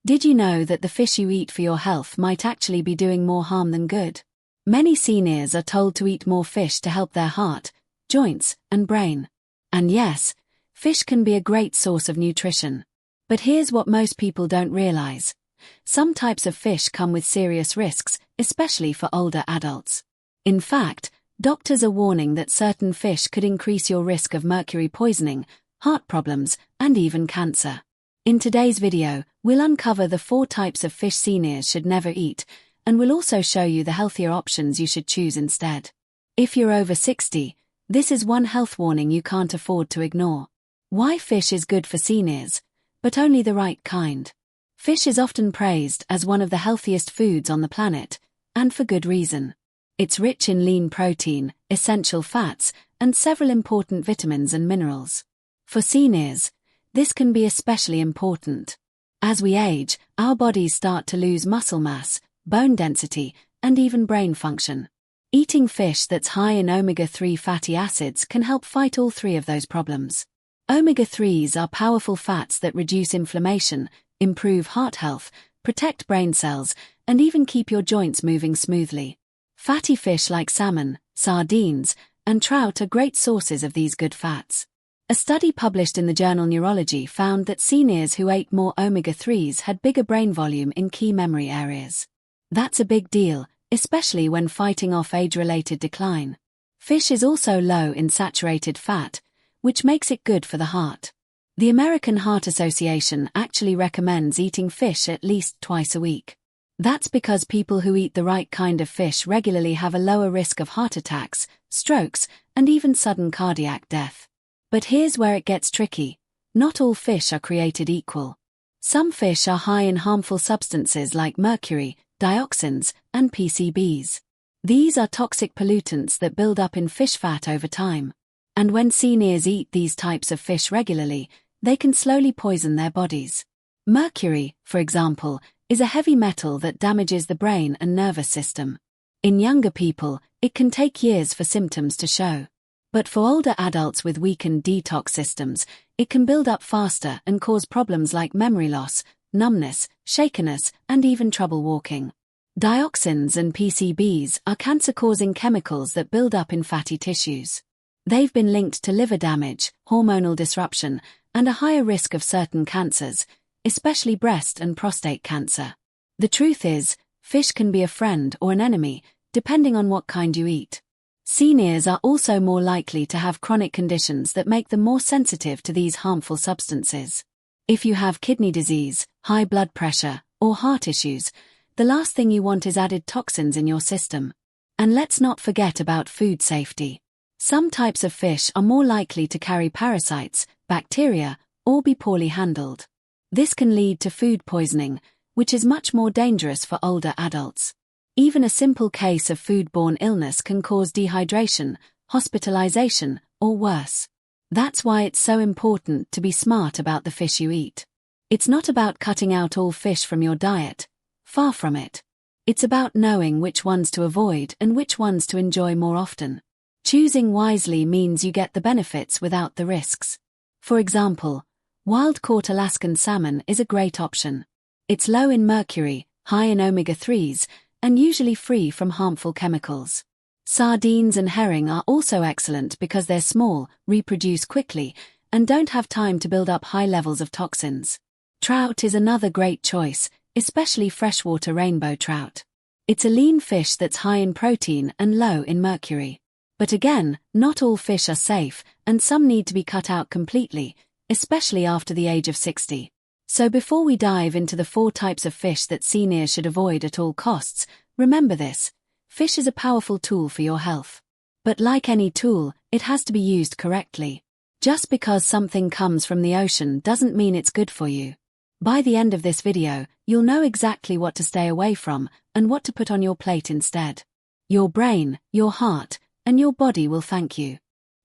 Did you know that the fish you eat for your health might actually be doing more harm than good? Many seniors are told to eat more fish to help their heart, joints, and brain. And yes, fish can be a great source of nutrition. But here's what most people don't realize. Some types of fish come with serious risks, especially for older adults. In fact, doctors are warning that certain fish could increase your risk of mercury poisoning, heart problems, and even cancer. In today's video, we'll uncover the 4 types of fish seniors should never eat, and we'll also show you the healthier options you should choose instead. If you're over 60, this is one health warning you can't afford to ignore. Why fish is good for seniors, but only the right kind. Fish is often praised as one of the healthiest foods on the planet, and for good reason. It's rich in lean protein, essential fats, and several important vitamins and minerals. For seniors, this can be especially important. As we age, our bodies start to lose muscle mass, bone density, and even brain function. Eating fish that's high in omega-3 fatty acids can help fight all 3 of those problems. Omega-3s are powerful fats that reduce inflammation, improve heart health, protect brain cells, and even keep your joints moving smoothly. Fatty fish like salmon, sardines, and trout are great sources of these good fats. A study published in the journal Neurology found that seniors who ate more omega-3s had bigger brain volume in key memory areas. That's a big deal, especially when fighting off age-related decline. Fish is also low in saturated fat, which makes it good for the heart. The American Heart Association actually recommends eating fish at least twice a week. That's because people who eat the right kind of fish regularly have a lower risk of heart attacks, strokes, and even sudden cardiac death. But here's where it gets tricky. Not all fish are created equal. Some fish are high in harmful substances like mercury, dioxins, and PCBs. These are toxic pollutants that build up in fish fat over time. And when seniors eat these types of fish regularly, they can slowly poison their bodies. Mercury, for example, is a heavy metal that damages the brain and nervous system. In younger people, it can take years for symptoms to show. But for older adults with weakened detox systems, it can build up faster and cause problems like memory loss, numbness, shakiness, and even trouble walking. Dioxins and PCBs are cancer-causing chemicals that build up in fatty tissues. They've been linked to liver damage, hormonal disruption, and a higher risk of certain cancers, especially breast and prostate cancer. The truth is, fish can be a friend or an enemy, depending on what kind you eat. Seniors are also more likely to have chronic conditions that make them more sensitive to these harmful substances. If you have kidney disease, high blood pressure, or heart issues, the last thing you want is added toxins in your system. And let's not forget about food safety. Some types of fish are more likely to carry parasites, bacteria, or be poorly handled. This can lead to food poisoning, which is much more dangerous for older adults. Even a simple case of foodborne illness can cause dehydration, hospitalization, or worse. That's why it's so important to be smart about the fish you eat. It's not about cutting out all fish from your diet. Far from it. It's about knowing which ones to avoid and which ones to enjoy more often. Choosing wisely means you get the benefits without the risks. For example, wild-caught Alaskan salmon is a great option. It's low in mercury, high in omega-3s, and usually free from harmful chemicals. Sardines and herring are also excellent because they're small, reproduce quickly, and don't have time to build up high levels of toxins. Trout is another great choice, especially freshwater rainbow trout. It's a lean fish that's high in protein and low in mercury. But again, not all fish are safe, and some need to be cut out completely, especially after the age of 60. So before we dive into the 4 types of fish that seniors should avoid at all costs, remember this: fish is a powerful tool for your health. But like any tool, it has to be used correctly. Just because something comes from the ocean doesn't mean it's good for you. By the end of this video, you'll know exactly what to stay away from and what to put on your plate instead. Your brain, your heart, and your body will thank you.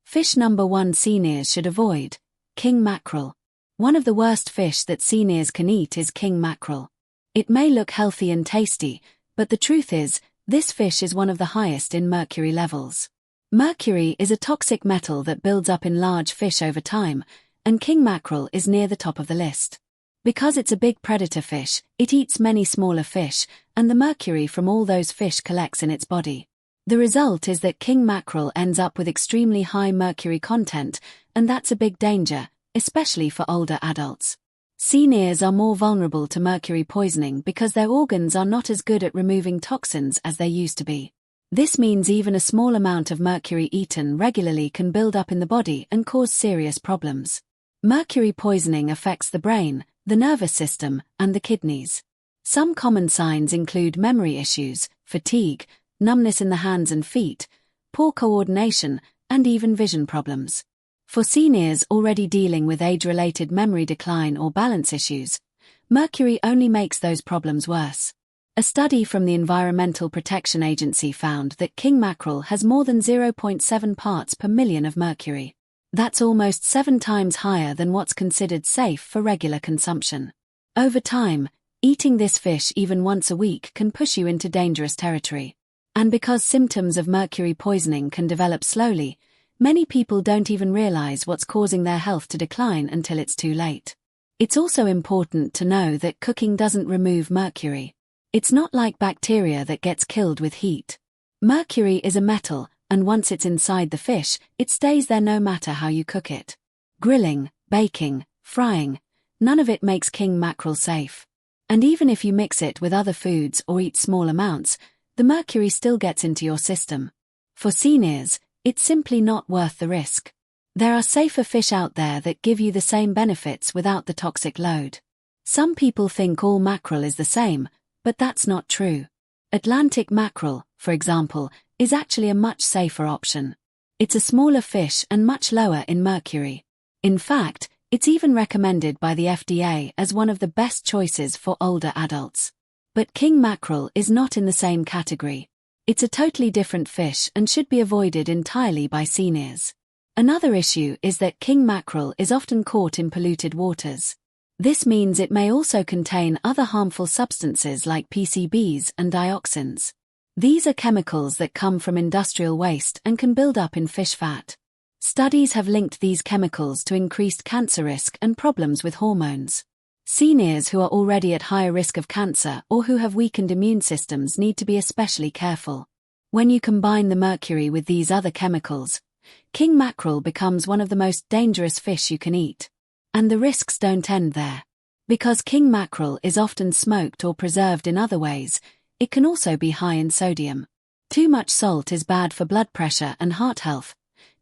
Fish number 1 seniors should avoid: king mackerel. One of the worst fish that seniors can eat is king mackerel. It may look healthy and tasty, but the truth is, this fish is one of the highest in mercury levels. Mercury is a toxic metal that builds up in large fish over time, and king mackerel is near the top of the list. Because it's a big predator fish, it eats many smaller fish, and the mercury from all those fish collects in its body. The result is that king mackerel ends up with extremely high mercury content, and that's a big danger, especially for older adults. Seniors are more vulnerable to mercury poisoning because their organs are not as good at removing toxins as they used to be. This means even a small amount of mercury eaten regularly can build up in the body and cause serious problems. Mercury poisoning affects the brain, the nervous system, and the kidneys. Some common signs include memory issues, fatigue, numbness in the hands and feet, poor coordination, and even vision problems. For seniors already dealing with age-related memory decline or balance issues, mercury only makes those problems worse. A study from the Environmental Protection Agency found that king mackerel has more than 0.7 parts per million of mercury. That's almost 7 times higher than what's considered safe for regular consumption. Over time, eating this fish even once a week can push you into dangerous territory. And because symptoms of mercury poisoning can develop slowly, many people don't even realize what's causing their health to decline until it's too late. It's also important to know that cooking doesn't remove mercury. It's not like bacteria that gets killed with heat. Mercury is a metal, and once it's inside the fish, it stays there no matter how you cook it. Grilling, baking, frying, none of it makes king mackerel safe. And even if you mix it with other foods or eat small amounts, the mercury still gets into your system. For seniors, it's simply not worth the risk. There are safer fish out there that give you the same benefits without the toxic load. Some people think all mackerel is the same, but that's not true. Atlantic mackerel, for example, is actually a much safer option. It's a smaller fish and much lower in mercury. In fact, it's even recommended by the FDA as one of the best choices for older adults. But king mackerel is not in the same category. It's a totally different fish and should be avoided entirely by seniors. Another issue is that king mackerel is often caught in polluted waters. This means it may also contain other harmful substances like PCBs and dioxins. These are chemicals that come from industrial waste and can build up in fish fat. Studies have linked these chemicals to increased cancer risk and problems with hormones. Seniors who are already at higher risk of cancer or who have weakened immune systems need to be especially careful. When you combine the mercury with these other chemicals, king mackerel becomes one of the most dangerous fish you can eat. And the risks don't end there. Because king mackerel is often smoked or preserved in other ways, it can also be high in sodium. Too much salt is bad for blood pressure and heart health,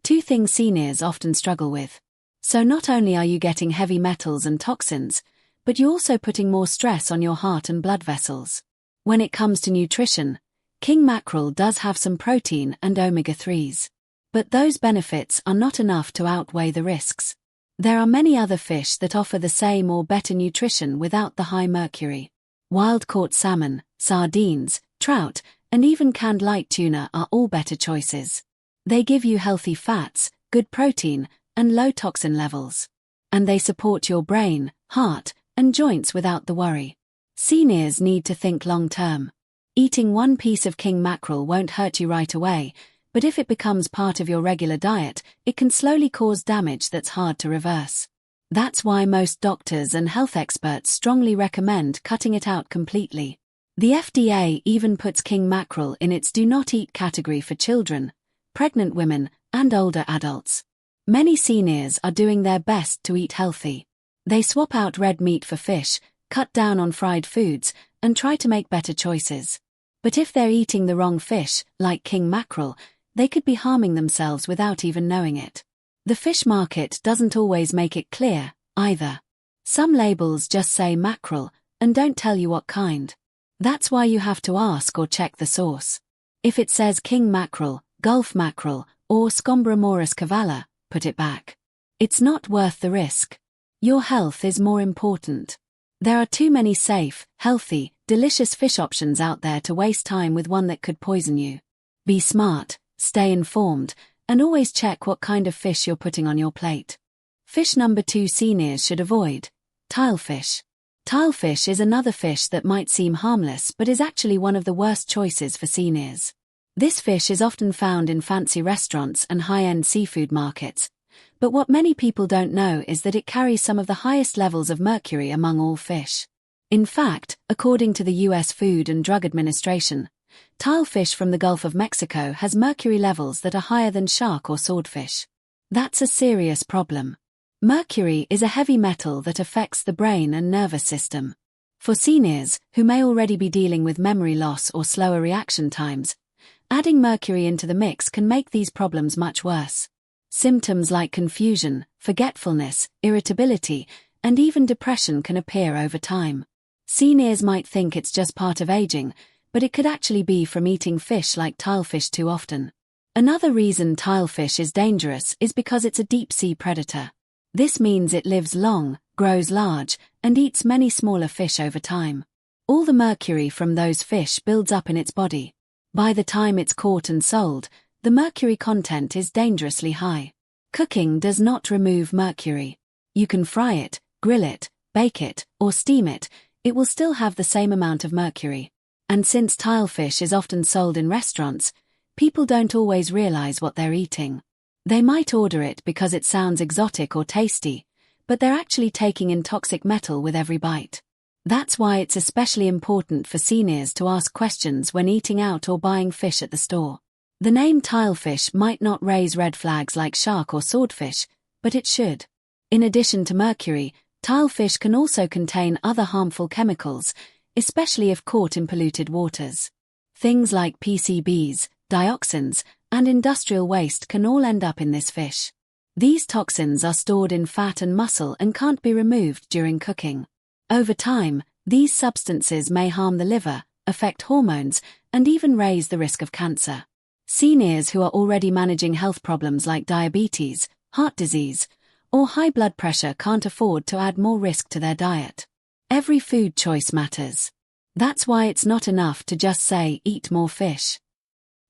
2 things seniors often struggle with. So not only are you getting heavy metals and toxins, but you're also putting more stress on your heart and blood vessels. When it comes to nutrition, king mackerel does have some protein and omega-3s. But those benefits are not enough to outweigh the risks. There are many other fish that offer the same or better nutrition without the high mercury. Wild-caught salmon, sardines, trout, and even canned light tuna are all better choices. They give you healthy fats, good protein, and low toxin levels. And they support your brain, heart, and joints without the worry. Seniors need to think long-term. Eating one piece of king mackerel won't hurt you right away, but if it becomes part of your regular diet, it can slowly cause damage that's hard to reverse. That's why most doctors and health experts strongly recommend cutting it out completely. The FDA even puts king mackerel in its do not eat category for children, pregnant women, and older adults. Many seniors are doing their best to eat healthy. They swap out red meat for fish, cut down on fried foods, and try to make better choices. But if they're eating the wrong fish, like king mackerel, they could be harming themselves without even knowing it. The fish market doesn't always make it clear, either. Some labels just say mackerel, and don't tell you what kind. That's why you have to ask or check the source. If it says king mackerel, Gulf mackerel, or Scombromoris cavalla, put it back. It's not worth the risk. Your health is more important. There are too many safe, healthy, delicious fish options out there to waste time with one that could poison you. Be smart, stay informed, and always check what kind of fish you're putting on your plate. Fish number 2 seniors should avoid: tilefish. Tilefish is another fish that might seem harmless but is actually one of the worst choices for seniors. This fish is often found in fancy restaurants and high-end seafood markets, But what many people don't know is that it carries some of the highest levels of mercury among all fish. In fact, according to the U.S. Food and Drug Administration, tilefish from the Gulf of Mexico has mercury levels that are higher than shark or swordfish. That's a serious problem. Mercury is a heavy metal that affects the brain and nervous system. For seniors, who may already be dealing with memory loss or slower reaction times, adding mercury into the mix can make these problems much worse. Symptoms like confusion, forgetfulness, irritability, and even depression can appear over time. Seniors might think it's just part of aging, but it could actually be from eating fish like tilefish too often. Another reason tilefish is dangerous is because it's a deep-sea predator. This means it lives long, grows large, and eats many smaller fish over time. All the mercury from those fish builds up in its body. By the time it's caught and sold, the mercury content is dangerously high. Cooking does not remove mercury. You can fry it, grill it, bake it, or steam it. It will still have the same amount of mercury. And since tilefish is often sold in restaurants, people don't always realize what they're eating. They might order it because it sounds exotic or tasty, but they're actually taking in toxic metal with every bite. That's why it's especially important for seniors to ask questions when eating out or buying fish at the store. The name tilefish might not raise red flags like shark or swordfish, but it should. In addition to mercury, tilefish can also contain other harmful chemicals, especially if caught in polluted waters. Things like PCBs, dioxins, and industrial waste can all end up in this fish. These toxins are stored in fat and muscle and can't be removed during cooking. Over time, these substances may harm the liver, affect hormones, and even raise the risk of cancer. Seniors who are already managing health problems like diabetes, heart disease, or high blood pressure can't afford to add more risk to their diet. Every food choice matters. That's why it's not enough to just say, eat more fish.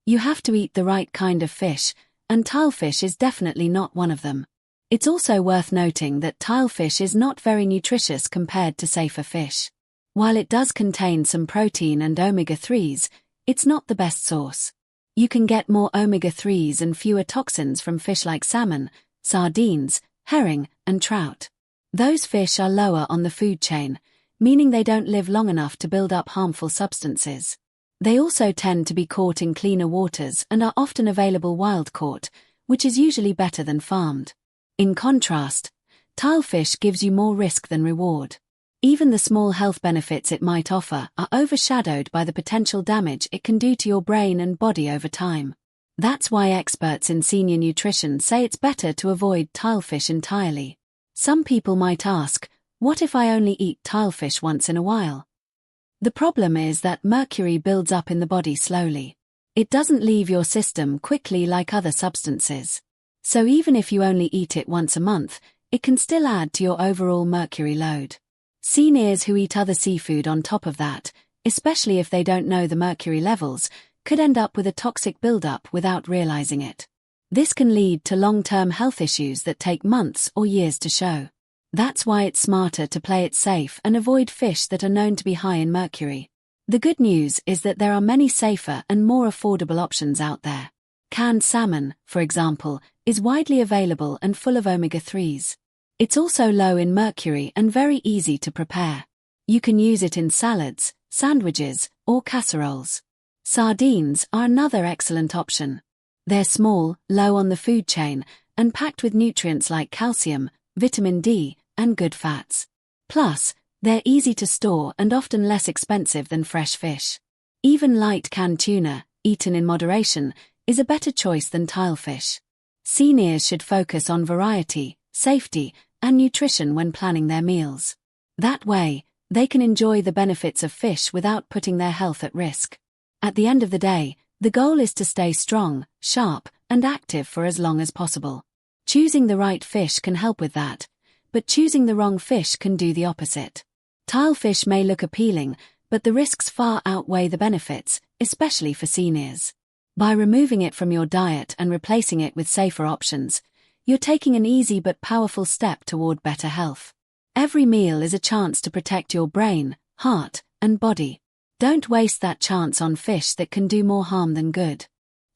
You have to eat the right kind of fish, and tilefish is definitely not one of them. It's also worth noting that tilefish is not very nutritious compared to safer fish. While it does contain some protein and omega-3s, it's not the best source. You can get more omega-3s and fewer toxins from fish like salmon, sardines, herring, and trout. Those fish are lower on the food chain, meaning they don't live long enough to build up harmful substances. They also tend to be caught in cleaner waters and are often available wild-caught, which is usually better than farmed. In contrast, tilefish gives you more risk than reward. Even the small health benefits it might offer are overshadowed by the potential damage it can do to your brain and body over time. That's why experts in senior nutrition say it's better to avoid tilefish entirely. Some people might ask, what if I only eat tilefish once in a while? The problem is that mercury builds up in the body slowly. It doesn't leave your system quickly like other substances. So even if you only eat it once a month, it can still add to your overall mercury load. Seniors who eat other seafood on top of that, especially if they don't know the mercury levels, could end up with a toxic buildup without realizing it. This can lead to long-term health issues that take months or years to show. That's why it's smarter to play it safe and avoid fish that are known to be high in mercury. The good news is that there are many safer and more affordable options out there. Canned salmon, for example, is widely available and full of omega-3s. It's also low in mercury and very easy to prepare. You can use it in salads, sandwiches, or casseroles. Sardines are another excellent option. They're small, low on the food chain, and packed with nutrients like calcium, vitamin D, and good fats. Plus, they're easy to store and often less expensive than fresh fish. Even light canned tuna, eaten in moderation, is a better choice than tilefish. Seniors should focus on variety, safety, and nutrition when planning their meals. That way, they can enjoy the benefits of fish without putting their health at risk. At the end of the day, the goal is to stay strong, sharp, and active for as long as possible. Choosing the right fish can help with that, but choosing the wrong fish can do the opposite. Tilefish may look appealing, but the risks far outweigh the benefits, especially for seniors. By removing it from your diet and replacing it with safer options, you're taking an easy but powerful step toward better health. Every meal is a chance to protect your brain, heart, and body. Don't waste that chance on fish that can do more harm than good.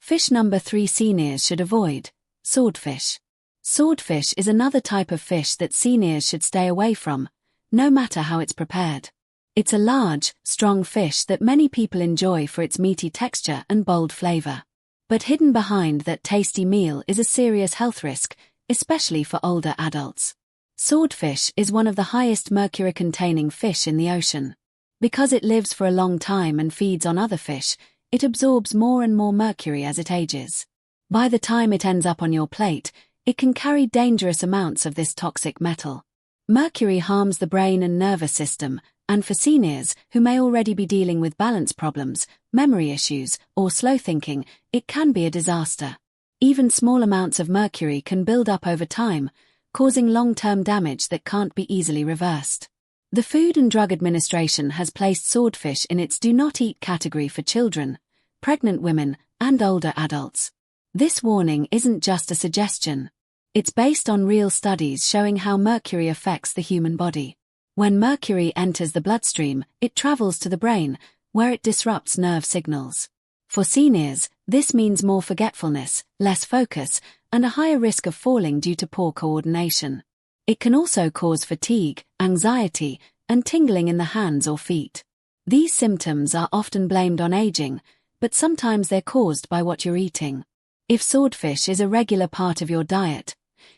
Fish number 3 seniors should avoid: swordfish. Swordfish is another type of fish that seniors should stay away from, no matter how it's prepared. It's a large, strong fish that many people enjoy for its meaty texture and bold flavor. But hidden behind that tasty meal is a serious health risk, especially for older adults. Swordfish is one of the highest mercury-containing fish in the ocean. Because it lives for a long time and feeds on other fish, it absorbs more and more mercury as it ages. By the time it ends up on your plate, it can carry dangerous amounts of this toxic metal. Mercury harms the brain and nervous system, and for seniors who may already be dealing with balance problems, memory issues, or slow thinking, it can be a disaster. Even small amounts of mercury can build up over time, causing long-term damage that can't be easily reversed. The Food and Drug Administration has placed swordfish in its do not eat category for children, pregnant women, and older adults. This warning isn't just a suggestion. It's based on real studies showing how mercury affects the human body. When mercury enters the bloodstream, it travels to the brain, where it disrupts nerve signals. For seniors, this means more forgetfulness, less focus, and a higher risk of falling due to poor coordination. It can also cause fatigue, anxiety, and tingling in the hands or feet. These symptoms are often blamed on aging, but sometimes they're caused by what you're eating. If swordfish is a regular part of your diet,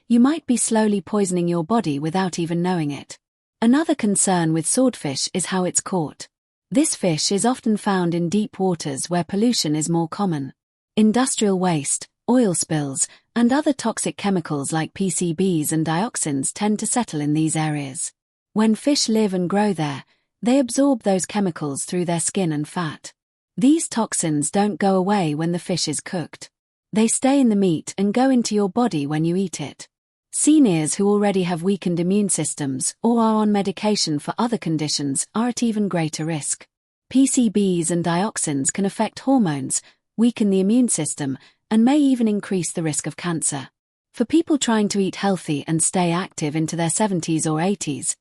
you might be slowly poisoning your body without even knowing it. Another concern with swordfish is how it's caught. This fish is often found in deep waters where pollution is more common. Industrial waste, oil spills, and other toxic chemicals like PCBs and dioxins tend to settle in these areas. When fish live and grow there, they absorb those chemicals through their skin and fat. These toxins don't go away when the fish is cooked. They stay in the meat and go into your body when you eat it. Seniors who already have weakened immune systems or are on medication for other conditions are at even greater risk. PCBs and dioxins can affect hormones, weaken the immune system, and may even increase the risk of cancer. For people trying to eat healthy and stay active into their 70s or 80s,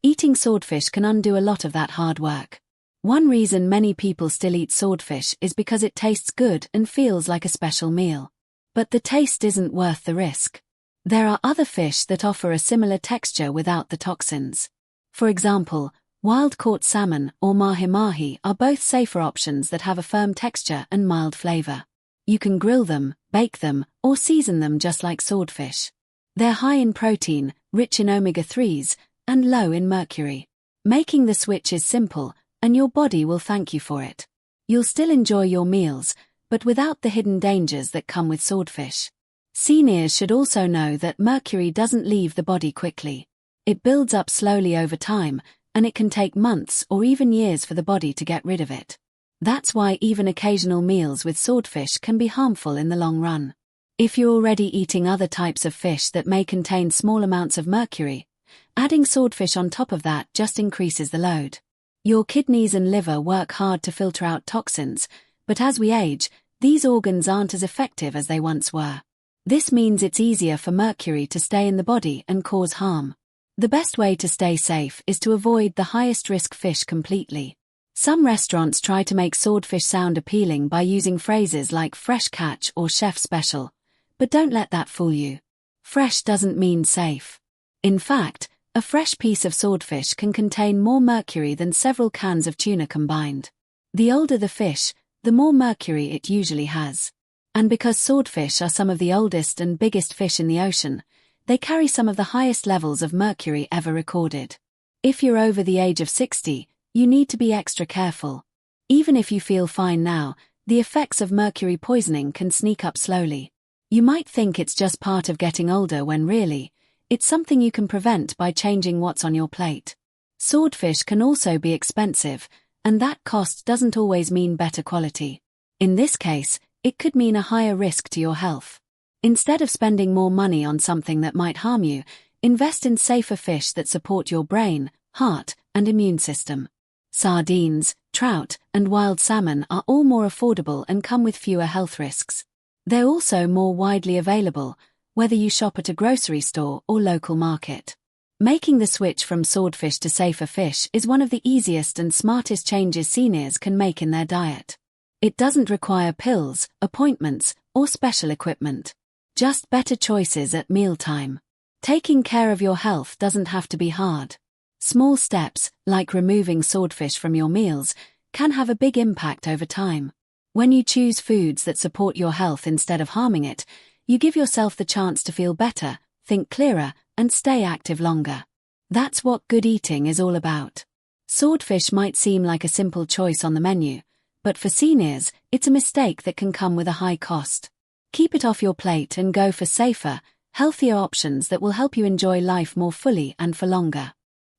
eating swordfish can undo a lot of that hard work. One reason many people still eat swordfish is because it tastes good and feels like a special meal. But the taste isn't worth the risk. There are other fish that offer a similar texture without the toxins. For example, wild-caught salmon or mahi-mahi are both safer options that have a firm texture and mild flavor. You can grill them, bake them, or season them just like swordfish. They're high in protein, rich in omega-3s, and low in mercury. Making the switch is simple, and your body will thank you for it. You'll still enjoy your meals, but without the hidden dangers that come with swordfish. Seniors should also know that mercury doesn't leave the body quickly. It builds up slowly over time, and it can take months or even years for the body to get rid of it. That's why even occasional meals with swordfish can be harmful in the long run. If you're already eating other types of fish that may contain small amounts of mercury, adding swordfish on top of that just increases the load. Your kidneys and liver work hard to filter out toxins, but as we age, these organs aren't as effective as they once were. This means it's easier for mercury to stay in the body and cause harm. The best way to stay safe is to avoid the highest risk fish completely. Some restaurants try to make swordfish sound appealing by using phrases like fresh catch or chef special, but don't let that fool you. Fresh doesn't mean safe. In fact, a fresh piece of swordfish can contain more mercury than several cans of tuna combined. The older the fish, the more mercury it usually has. And because swordfish are some of the oldest and biggest fish in the ocean, they carry some of the highest levels of mercury ever recorded. If you're over the age of 60, you need to be extra careful. Even if you feel fine now, the effects of mercury poisoning can sneak up slowly. You might think it's just part of getting older when really, it's something you can prevent by changing what's on your plate. Swordfish can also be expensive, and that cost doesn't always mean better quality. In this case, it could mean a higher risk to your health. Instead of spending more money on something that might harm you, invest in safer fish that support your brain, heart, and immune system. Sardines, trout, and wild salmon are all more affordable and come with fewer health risks. They're also more widely available, whether you shop at a grocery store or local market. Making the switch from swordfish to safer fish is one of the easiest and smartest changes seniors can make in their diet. It doesn't require pills, appointments, or special equipment. Just better choices at mealtime. Taking care of your health doesn't have to be hard. Small steps, like removing swordfish from your meals, can have a big impact over time. When you choose foods that support your health instead of harming it, you give yourself the chance to feel better, think clearer, and stay active longer. That's what good eating is all about. Swordfish might seem like a simple choice on the menu, but for seniors, it's a mistake that can come with a high cost. Keep it off your plate and go for safer, healthier options that will help you enjoy life more fully and for longer.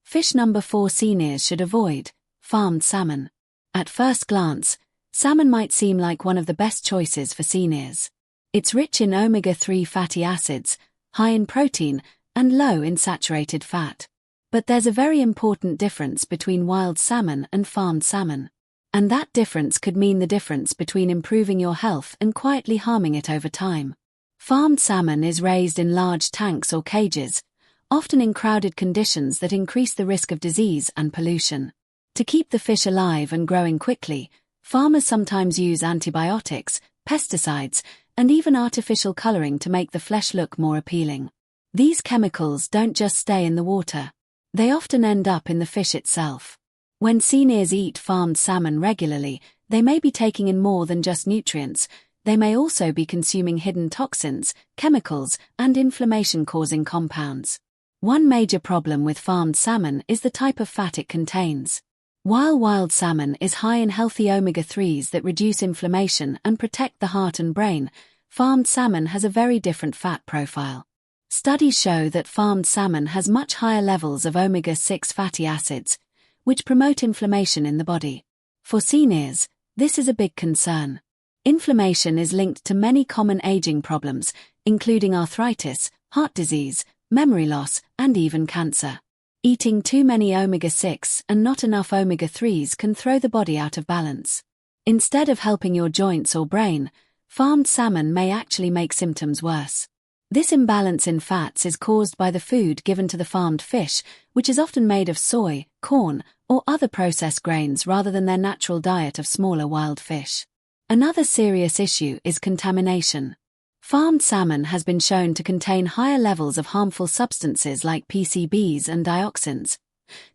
Fish number 4 seniors should avoid: farmed salmon. At first glance, salmon might seem like one of the best choices for seniors. It's rich in omega-3 fatty acids, high in protein, and low in saturated fat. But there's a very important difference between wild salmon and farmed salmon. And that difference could mean the difference between improving your health and quietly harming it over time. Farmed salmon is raised in large tanks or cages, often in crowded conditions that increase the risk of disease and pollution. To keep the fish alive and growing quickly, farmers sometimes use antibiotics, pesticides, and even artificial coloring to make the flesh look more appealing. These chemicals don't just stay in the water. They often end up in the fish itself. When seniors eat farmed salmon regularly, they may be taking in more than just nutrients. They may also be consuming hidden toxins, chemicals, and inflammation-causing compounds. One major problem with farmed salmon is the type of fat it contains. While wild salmon is high in healthy omega-3s that reduce inflammation and protect the heart and brain, farmed salmon has a very different fat profile. Studies show that farmed salmon has much higher levels of omega-6 fatty acids, which promote inflammation in the body. For seniors, this is a big concern. Inflammation is linked to many common aging problems, including arthritis, heart disease, memory loss, and even cancer. Eating too many omega-6 and not enough omega-3s can throw the body out of balance. Instead of helping your joints or brain, farmed salmon may actually make symptoms worse. This imbalance in fats is caused by the food given to the farmed fish, which is often made of soy, corn, or other processed grains rather than their natural diet of smaller wild fish. Another serious issue is contamination. Farmed salmon has been shown to contain higher levels of harmful substances like PCBs and dioxins,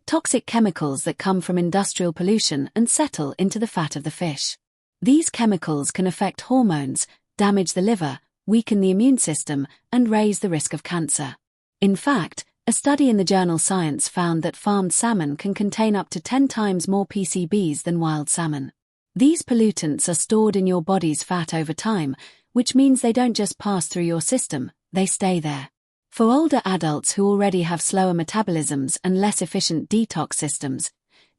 toxic chemicals that come from industrial pollution and settle into the fat of the fish. These chemicals can affect hormones, damage the liver, weaken the immune system, and raise the risk of cancer. In fact, a study in the journal Science found that farmed salmon can contain up to 10 times more PCBs than wild salmon. These pollutants are stored in your body's fat over time, which means they don't just pass through your system, they stay there. For older adults who already have slower metabolisms and less efficient detox systems,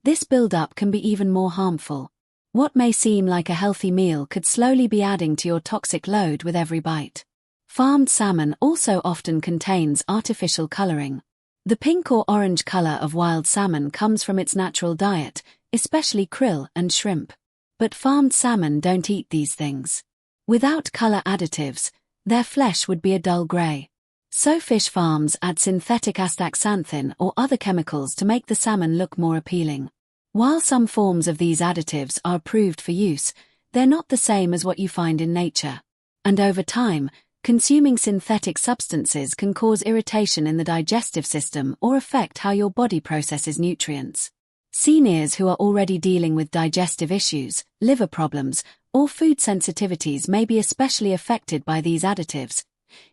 this buildup can be even more harmful. What may seem like a healthy meal could slowly be adding to your toxic load with every bite. Farmed salmon also often contains artificial coloring. The pink or orange color of wild salmon comes from its natural diet, especially krill and shrimp. But farmed salmon don't eat these things. Without color additives, their flesh would be a dull gray. So fish farms add synthetic astaxanthin or other chemicals to make the salmon look more appealing. While some forms of these additives are approved for use, they're not the same as what you find in nature. And over time, consuming synthetic substances can cause irritation in the digestive system or affect how your body processes nutrients. Seniors who are already dealing with digestive issues, liver problems, or food sensitivities may be especially affected by these additives,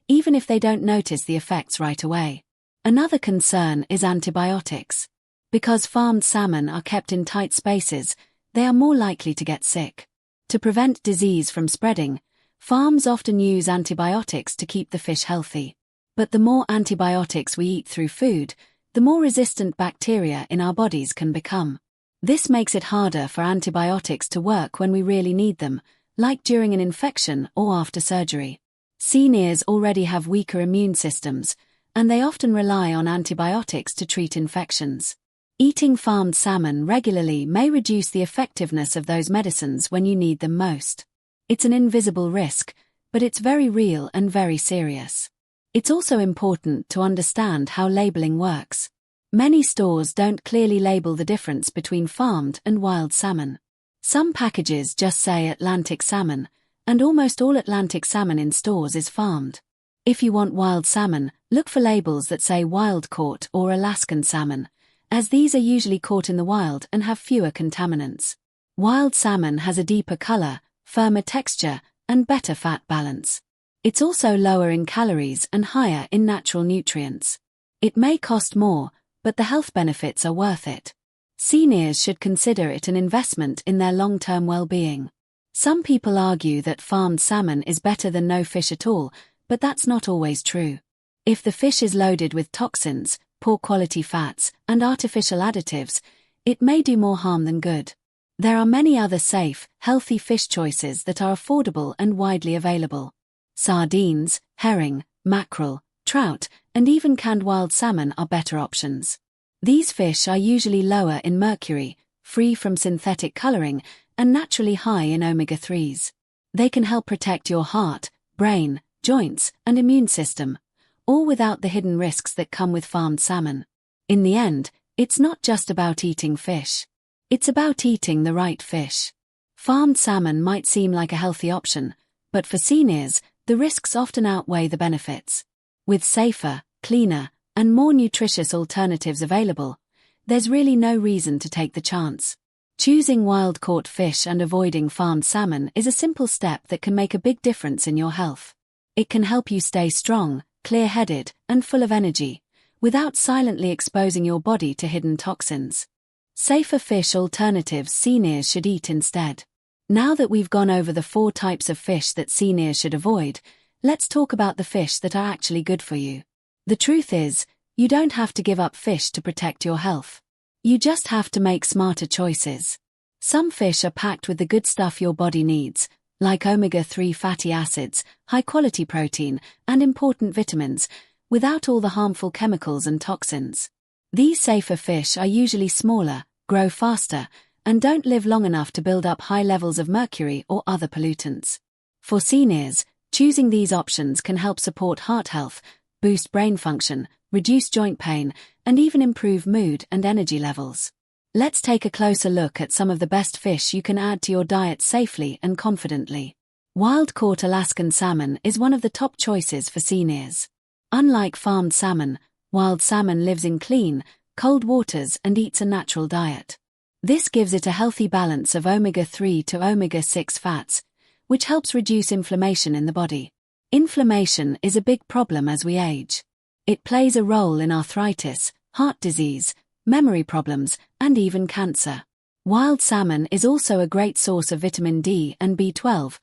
even if they don't notice the effects right away. Another concern is antibiotics. Because farmed salmon are kept in tight spaces, they are more likely to get sick. To prevent disease from spreading, farms often use antibiotics to keep the fish healthy. But the more antibiotics we eat through food, the more resistant bacteria in our bodies can become. This makes it harder for antibiotics to work when we really need them, like during an infection or after surgery. Seniors already have weaker immune systems, and they often rely on antibiotics to treat infections. Eating farmed salmon regularly may reduce the effectiveness of those medicines when you need them most. It's an invisible risk, but it's very real and very serious. It's also important to understand how labeling works. Many stores don't clearly label the difference between farmed and wild salmon. Some packages just say Atlantic salmon, and almost all Atlantic salmon in stores is farmed. If you want wild salmon, look for labels that say wild caught or Alaskan salmon, as these are usually caught in the wild and have fewer contaminants. Wild salmon has a deeper color, firmer texture, and better fat balance. It's also lower in calories and higher in natural nutrients. It may cost more, but the health benefits are worth it. Seniors should consider it an investment in their long-term well-being. Some people argue that farmed salmon is better than no fish at all, but that's not always true. If the fish is loaded with toxins, poor quality fats, and artificial additives, it may do more harm than good. There are many other safe, healthy fish choices that are affordable and widely available. Sardines, herring, mackerel, trout, and even canned wild salmon are better options. These fish are usually lower in mercury, free from synthetic coloring, and naturally high in omega-3s. They can help protect your heart, brain, joints, and immune system, all without the hidden risks that come with farmed salmon. In the end, it's not just about eating fish. It's about eating the right fish. Farmed salmon might seem like a healthy option, but for seniors, the risks often outweigh the benefits. With safer, cleaner, and more nutritious alternatives available, there's really no reason to take the chance. Choosing wild-caught fish and avoiding farmed salmon is a simple step that can make a big difference in your health. It can help you stay strong, clear-headed, and full of energy, without silently exposing your body to hidden toxins. Safer fish alternatives seniors should eat instead. Now that we've gone over the 4 types of fish that seniors should avoid, let's talk about the fish that are actually good for you. The truth is, you don't have to give up fish to protect your health. You just have to make smarter choices. Some fish are packed with the good stuff your body needs, like omega-3 fatty acids, high-quality protein, and important vitamins, without all the harmful chemicals and toxins. These safer fish are usually smaller, grow faster, and don't live long enough to build up high levels of mercury or other pollutants. For seniors, choosing these options can help support heart health, boost brain function, reduce joint pain, and even improve mood and energy levels. Let's take a closer look at some of the best fish you can add to your diet safely and confidently. Wild-caught Alaskan salmon is one of the top choices for seniors. Unlike farmed salmon, wild salmon lives in clean, cold waters and eats a natural diet. This gives it a healthy balance of omega-3 to omega-6 fats, which helps reduce inflammation in the body. Inflammation is a big problem as we age. It plays a role in arthritis, heart disease, memory problems, and even cancer. Wild salmon is also a great source of vitamin D and B12,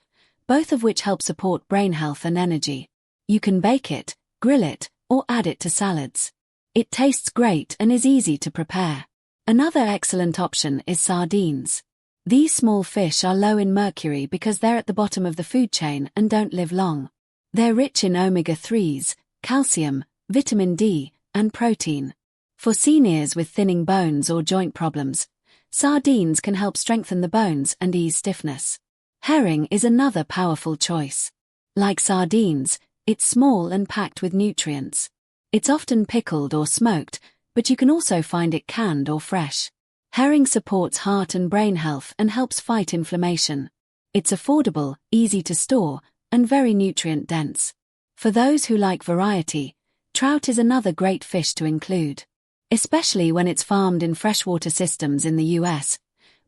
both of which help support brain health and energy. You can bake it, grill it, or add it to salads. It tastes great and is easy to prepare. Another excellent option is sardines. These small fish are low in mercury because they're at the bottom of the food chain and don't live long. They're rich in omega-3s, calcium, vitamin D, and protein. For seniors with thinning bones or joint problems, sardines can help strengthen the bones and ease stiffness. Herring is another powerful choice. Like sardines, it's small and packed with nutrients. It's often pickled or smoked, but you can also find it canned or fresh. Herring supports heart and brain health and helps fight inflammation. It's affordable, easy to store, and very nutrient-dense. For those who like variety, trout is another great fish to include. Especially when it's farmed in freshwater systems in the US,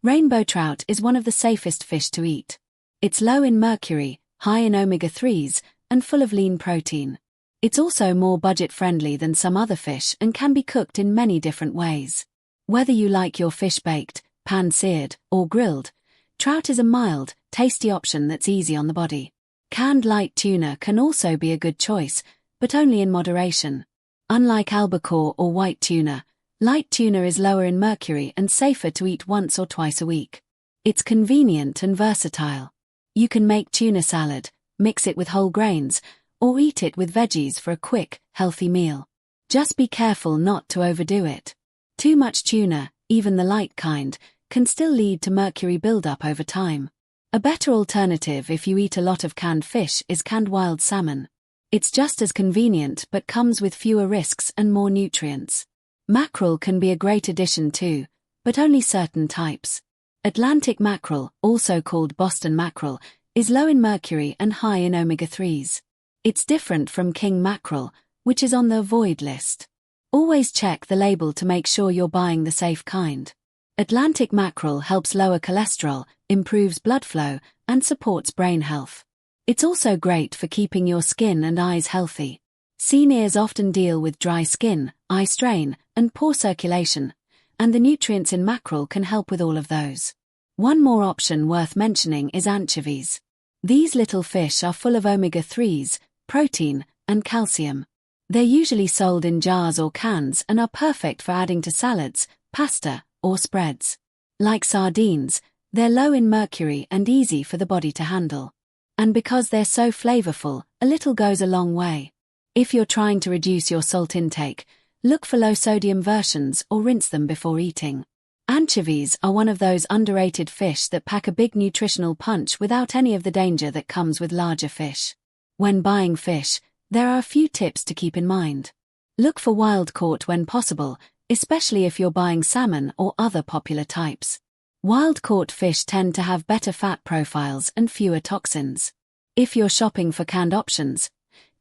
rainbow trout is one of the safest fish to eat. It's low in mercury, high in omega-3s, and full of lean protein. It's also more budget-friendly than some other fish and can be cooked in many different ways. Whether you like your fish baked, pan-seared, or grilled, trout is a mild, tasty option that's easy on the body. Canned light tuna can also be a good choice, but only in moderation. Unlike albacore or white tuna, light tuna is lower in mercury and safer to eat once or twice a week. It's convenient and versatile. You can make tuna salad, mix it with whole grains, or eat it with veggies for a quick, healthy meal. Just be careful not to overdo it. Too much tuna, even the light kind, can still lead to mercury buildup over time. A better alternative if you eat a lot of canned fish is canned wild salmon. It's just as convenient but comes with fewer risks and more nutrients. Mackerel can be a great addition too, but only certain types. Atlantic mackerel, also called Boston mackerel, is low in mercury and high in omega-3s. It's different from king mackerel, which is on the avoid list. Always check the label to make sure you're buying the safe kind. Atlantic mackerel helps lower cholesterol, improves blood flow, and supports brain health. It's also great for keeping your skin and eyes healthy. Seniors often deal with dry skin, eye strain, and poor circulation, and the nutrients in mackerel can help with all of those. One more option worth mentioning is anchovies. These little fish are full of omega-3s, protein, and calcium. They're usually sold in jars or cans and are perfect for adding to salads, pasta, or spreads. Like sardines, they're low in mercury and easy for the body to handle. And because they're so flavorful, a little goes a long way. If you're trying to reduce your salt intake, look for low-sodium versions or rinse them before eating. Anchovies are one of those underrated fish that pack a big nutritional punch without any of the danger that comes with larger fish. When buying fish, there are a few tips to keep in mind. Look for wild-caught when possible, especially if you're buying salmon or other popular types. Wild-caught fish tend to have better fat profiles and fewer toxins. If you're shopping for canned options,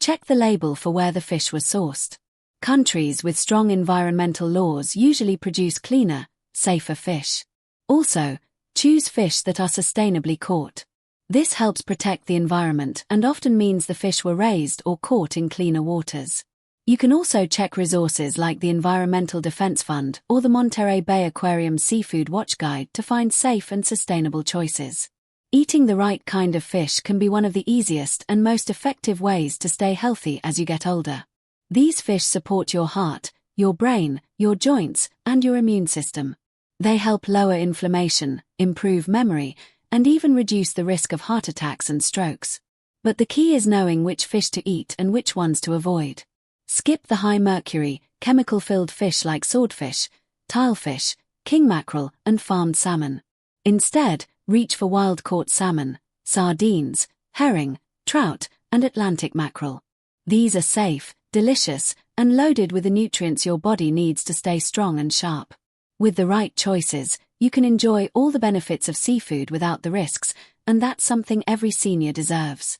check the label for where the fish was sourced. Countries with strong environmental laws usually produce cleaner, safer fish. Also, choose fish that are sustainably caught. This helps protect the environment and often means the fish were raised or caught in cleaner waters. You can also check resources like the Environmental Defense Fund or the Monterey Bay Aquarium Seafood Watch Guide to find safe and sustainable choices. Eating the right kind of fish can be one of the easiest and most effective ways to stay healthy as you get older. These fish support your heart, your brain, your joints, and your immune system. They help lower inflammation, improve memory, and even reduce the risk of heart attacks and strokes. But the key is knowing which fish to eat and which ones to avoid. Skip the high mercury, chemical-filled fish like swordfish, tilefish, king mackerel, and farmed salmon. Instead, reach for wild-caught salmon, sardines, herring, trout, and Atlantic mackerel. These are safe, delicious, and loaded with the nutrients your body needs to stay strong and sharp. With the right choices, you can enjoy all the benefits of seafood without the risks, and that's something every senior deserves.